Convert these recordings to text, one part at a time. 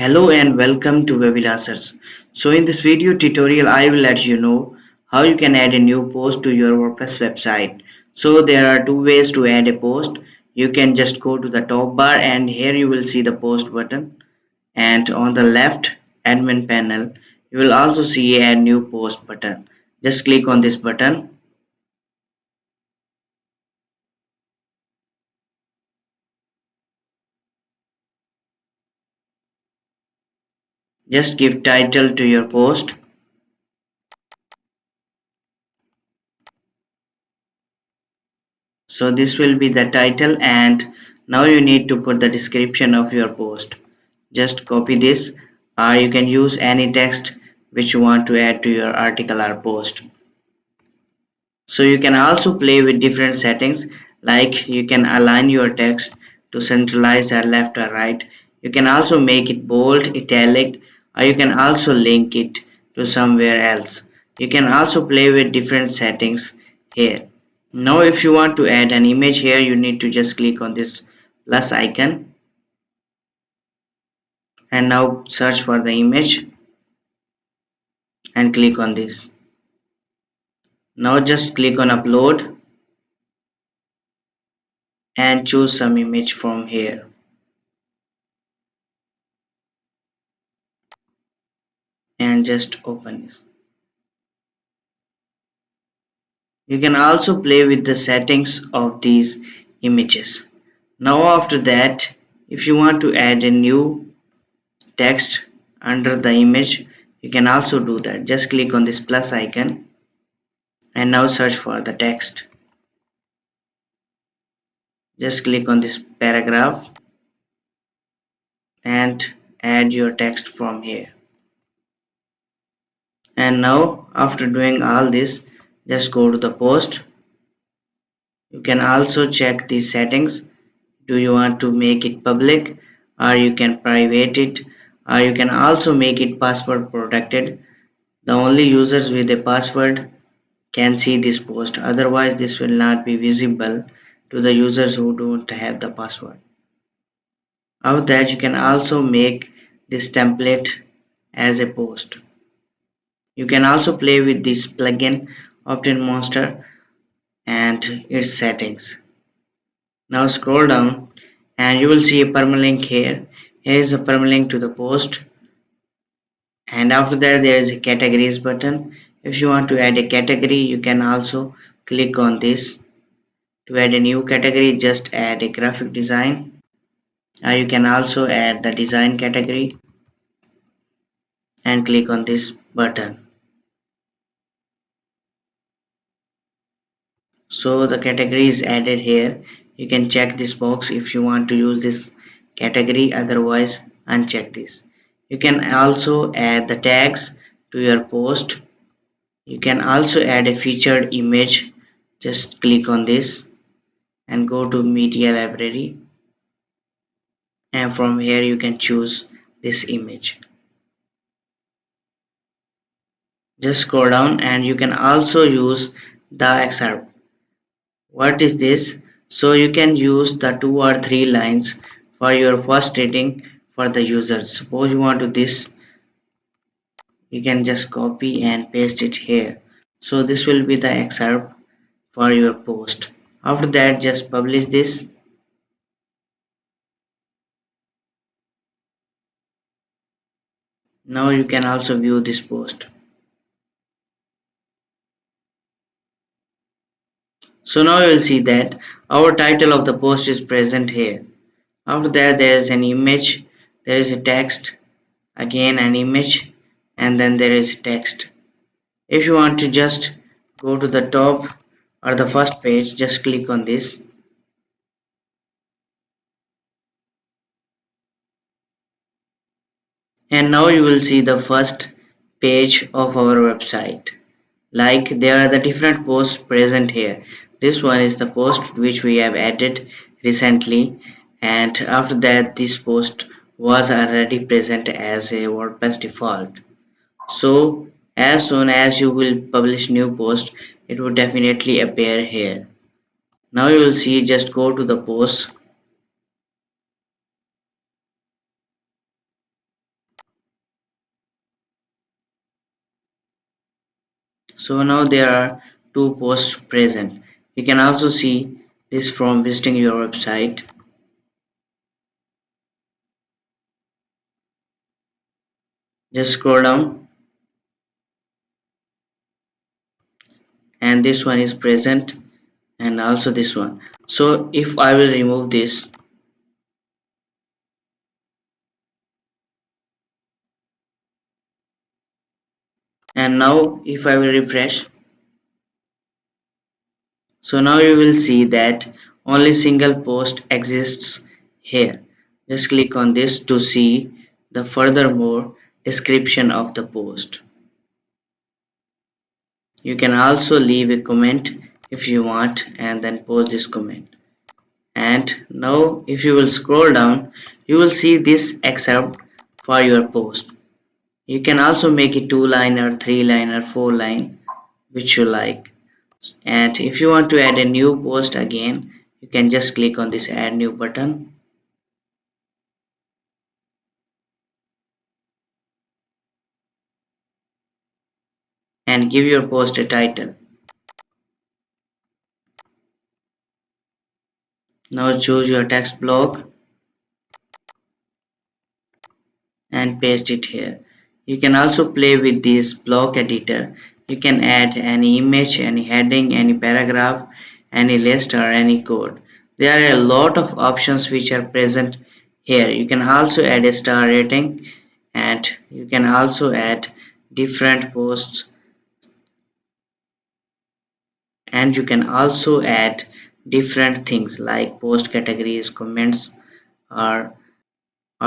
Hello and welcome to Webinars. So in this video tutorial, I will let you know how you can add a new post to your WordPress website. So there are two ways to add a post. You can just go to the top bar and here you will see the post button. And on the left admin panel, you will also see a new post button. Just click on this button. Just give title to your post. So this will be the title and now you need to put the description of your post. Just copy this or you can use any text which you want to add to your article or post. So you can also play with different settings like you can align your text to centralize or left or right. You can also make it bold, italic, or you can also link it to somewhere else. You can also play with different settings here. Now if you want to add an image here, you need to just click on this plus icon and now search for the image and click on this. Now just click on upload and choose some image from here and just open it. You can also play with the settings of these images. Now after that, if you want to add a new text under the image, you can also do that. Just click on this plus icon and now search for the text. Just click on this paragraph and add your text from here. And now after doing all this, just go to the post. You can also check these settings. Do you want to make it public or you can private it or you can also make it password protected. The only users with a password can see this post, otherwise this will not be visible to the users who don't have the password. After that you can also make this template as a post. You can also play with this plugin opt-in monster and its settings. Now scroll down and you will see a permalink here. Here is a permalink to the post and after that there is a categories button. If you want to add a category you can also click on this. To add a new category just add a graphic design or you can also add the design category and click on this button. So the category is added here. You can check this box if you want to use this category, otherwise uncheck this. You can also add the tags to your post. You can also add a featured image. Just click on this and go to media library and from here you can choose this image. Just scroll down and you can also use the excerpt. What is this? So you can use the 2 or 3 lines for your first rating for the users. Suppose you want to this, you can just copy and paste it here. So this will be the excerpt for your post. After that just publish this. Now you can also view this post. So now you will see that our title of the post is present here. After that there is an image, there is a text, again an image and then there is text. If you want to just go to the top or the first page, just click on this. And now you will see the first page of our website. Like there are the different posts present here. This one is the post which we have added recently and after that this post was already present as a WordPress default. So as soon as you will publish new post, it will definitely appear here. Now you will see just go to the post So now there are two posts present. You can also see this from visiting your website. Just scroll down and this one is present and also this one. So if I will remove this and now if I will refresh, so now you will see that only single post exists here. Just click on this to see the furthermore description of the post. You can also leave a comment if you want and then post this comment. And now if you will scroll down, you will see this excerpt for your post. You can also make it 2 liner, 3 liner, 4 line, which you like. And if you want to add a new post again, you can just click on this add new button and give your post a title. Now choose your text block and paste it here. You can also play with this block editor. You can add any image, any heading, any paragraph, any list or any code. There are a lot of options which are present here. You can also add a star rating and you can also add different posts and you can also add different things like post categories, comments or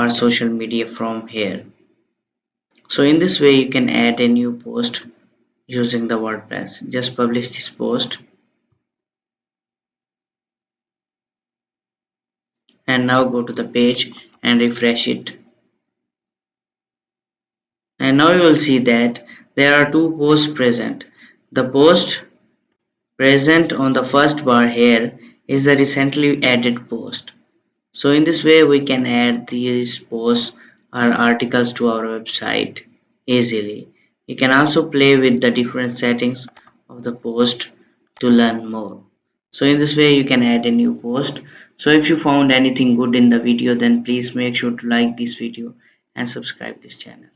social media from here. So in this way you can add a new post using the WordPress. Just publish this post and now go to the page and refresh it. And now you will see that there are two posts present. The post present on the first bar here is the recently added post. So in this way we can add these posts or articles to our website easily. You can also play with the different settings of the post to learn more. So in this way you can add a new post. So if you found anything good in the video then please make sure to like this video and subscribe this channel.